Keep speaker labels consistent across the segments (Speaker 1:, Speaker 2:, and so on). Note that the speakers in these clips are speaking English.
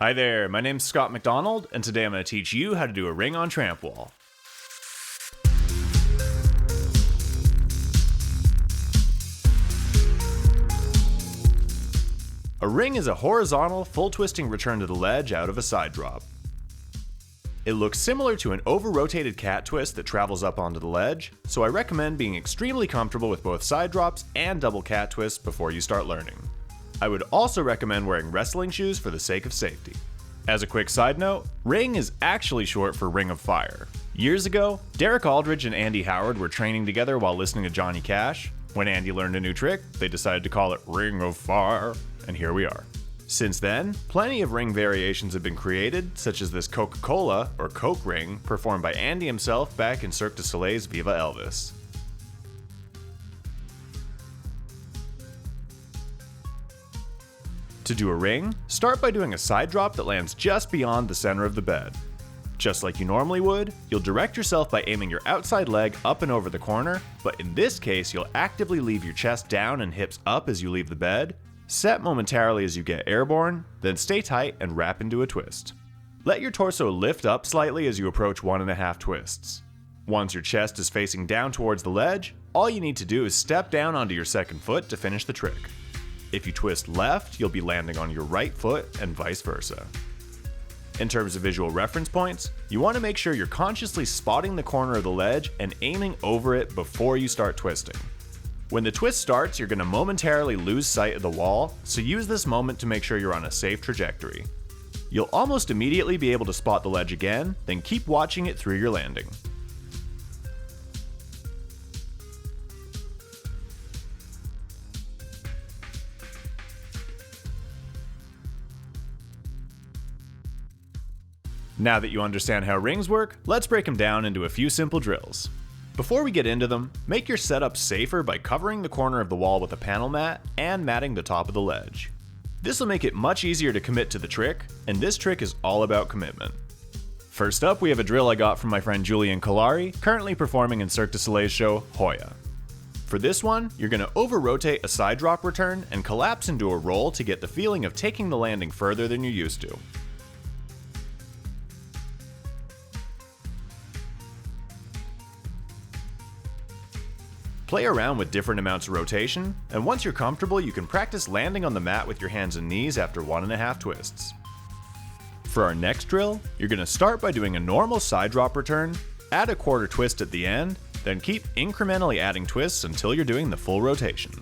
Speaker 1: Hi there, my name's Scott McDonald, and today I'm going to teach you how to do a ring on Trampwall. A ring is a horizontal, full-twisting return to the ledge out of a side drop. It looks similar to an over-rotated cat twist that travels up onto the ledge, so I recommend being extremely comfortable with both side drops and double cat twists before you start learning. I would also recommend wearing wrestling shoes for the sake of safety. As a quick side note, ring is actually short for Ring of Fire. Years ago, Derek Aldridge and Andy Howard were training together while listening to Johnny Cash. When Andy learned a new trick, they decided to call it Ring of Fire, and here we are. Since then, plenty of ring variations have been created, such as this Coca-Cola or Coke ring performed by Andy himself back in Cirque du Soleil's Viva Elvis. To do a ring, start by doing a side drop that lands just beyond the center of the bed. Just like you normally would, you'll direct yourself by aiming your outside leg up and over the corner, but in this case you'll actively leave your chest down and hips up as you leave the bed, set momentarily as you get airborne, then stay tight and wrap into a twist. Let your torso lift up slightly as you approach 1.5 twists. Once your chest is facing down towards the ledge, all you need to do is step down onto your second foot to finish the trick. If you twist left, you'll be landing on your right foot and vice versa. In terms of visual reference points, you want to make sure you're consciously spotting the corner of the ledge and aiming over it before you start twisting. When the twist starts, you're going to momentarily lose sight of the wall, so use this moment to make sure you're on a safe trajectory. You'll almost immediately be able to spot the ledge again, then keep watching it through your landing. Now that you understand how rings work, let's break them down into a few simple drills. Before we get into them, make your setup safer by covering the corner of the wall with a panel mat and matting the top of the ledge. This will make it much easier to commit to the trick, and this trick is all about commitment. First up, we have a drill I got from my friend Julian Kalari, currently performing in Cirque du Soleil's show, Hoya. For this one, you're going to over-rotate a side drop return and collapse into a roll to get the feeling of taking the landing further than you're used to. Play around with different amounts of rotation, and once you're comfortable, you can practice landing on the mat with your hands and knees after 1.5 twists. For our next drill, you're going to start by doing a normal side drop return, add a quarter twist at the end, then keep incrementally adding twists until you're doing the full rotation.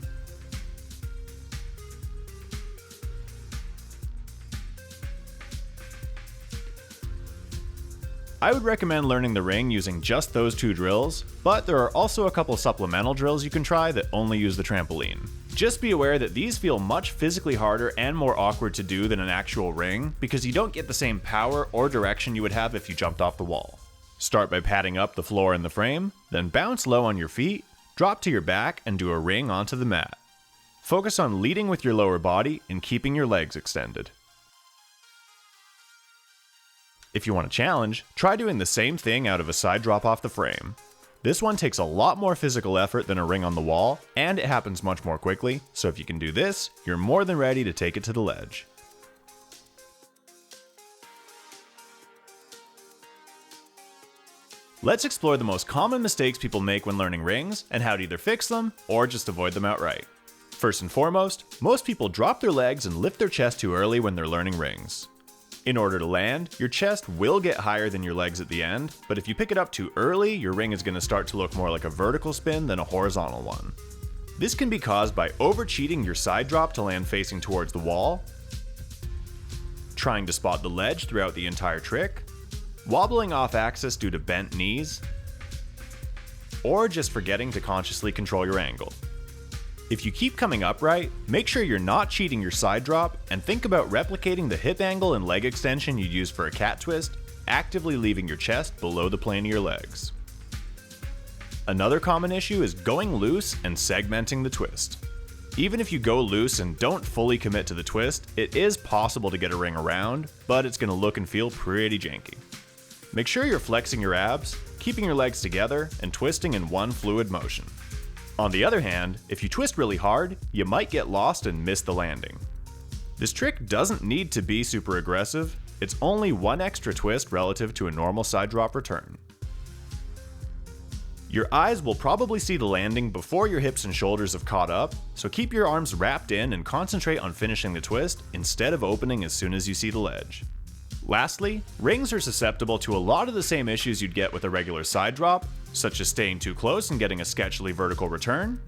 Speaker 1: I would recommend learning the ring using just those two drills, but there are also a couple supplemental drills you can try that only use the trampoline. Just be aware that these feel much physically harder and more awkward to do than an actual ring because you don't get the same power or direction you would have if you jumped off the wall. Start by padding up the floor and the frame, then bounce low on your feet, drop to your back and do a ring onto the mat. Focus on leading with your lower body and keeping your legs extended. If you want a challenge, try doing the same thing out of a side drop off the frame. This one takes a lot more physical effort than a ring on the wall, and it happens much more quickly, so if you can do this, you're more than ready to take it to the ledge. Let's explore the most common mistakes people make when learning rings, and how to either fix them, or just avoid them outright. First and foremost, most people drop their legs and lift their chest too early when they're learning rings. In order to land, your chest will get higher than your legs at the end, but if you pick it up too early, your ring is going to start to look more like a vertical spin than a horizontal one. This can be caused by over-cheating your side drop to land facing towards the wall, trying to spot the ledge throughout the entire trick, wobbling off axis due to bent knees, or just forgetting to consciously control your angle. If you keep coming upright, make sure you're not cheating your side drop and think about replicating the hip angle and leg extension you'd use for a cat twist, actively leaving your chest below the plane of your legs. Another common issue is going loose and segmenting the twist. Even if you go loose and don't fully commit to the twist, it is possible to get a ring around, but it's going to look and feel pretty janky. Make sure you're flexing your abs, keeping your legs together, and twisting in one fluid motion. On the other hand, if you twist really hard, you might get lost and miss the landing. This trick doesn't need to be super aggressive, it's only one extra twist relative to a normal side drop return. Your eyes will probably see the landing before your hips and shoulders have caught up, so keep your arms wrapped in and concentrate on finishing the twist instead of opening as soon as you see the ledge. Lastly, rings are susceptible to a lot of the same issues you'd get with a regular side drop, such as staying too close and getting a sketchily vertical return,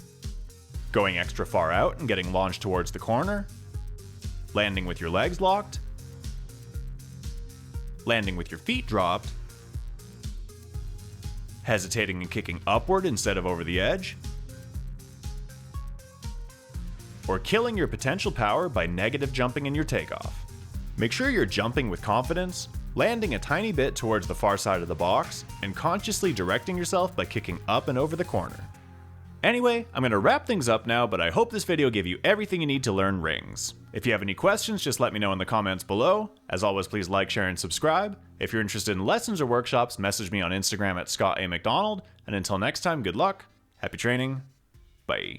Speaker 1: going extra far out and getting launched towards the corner, landing with your legs locked, landing with your feet dropped, hesitating and kicking upward instead of over the edge, or killing your potential power by negative jumping in your takeoff. Make sure you're jumping with confidence, landing a tiny bit towards the far side of the box, and consciously directing yourself by kicking up and over the corner. Anyway, I'm going to wrap things up now, but I hope this video gave you everything you need to learn rings. If you have any questions, just let me know in the comments below. As always, please like, share, and subscribe. If you're interested in lessons or workshops, message me on Instagram at Scott A. McDonald. And until next time, good luck, happy training, bye.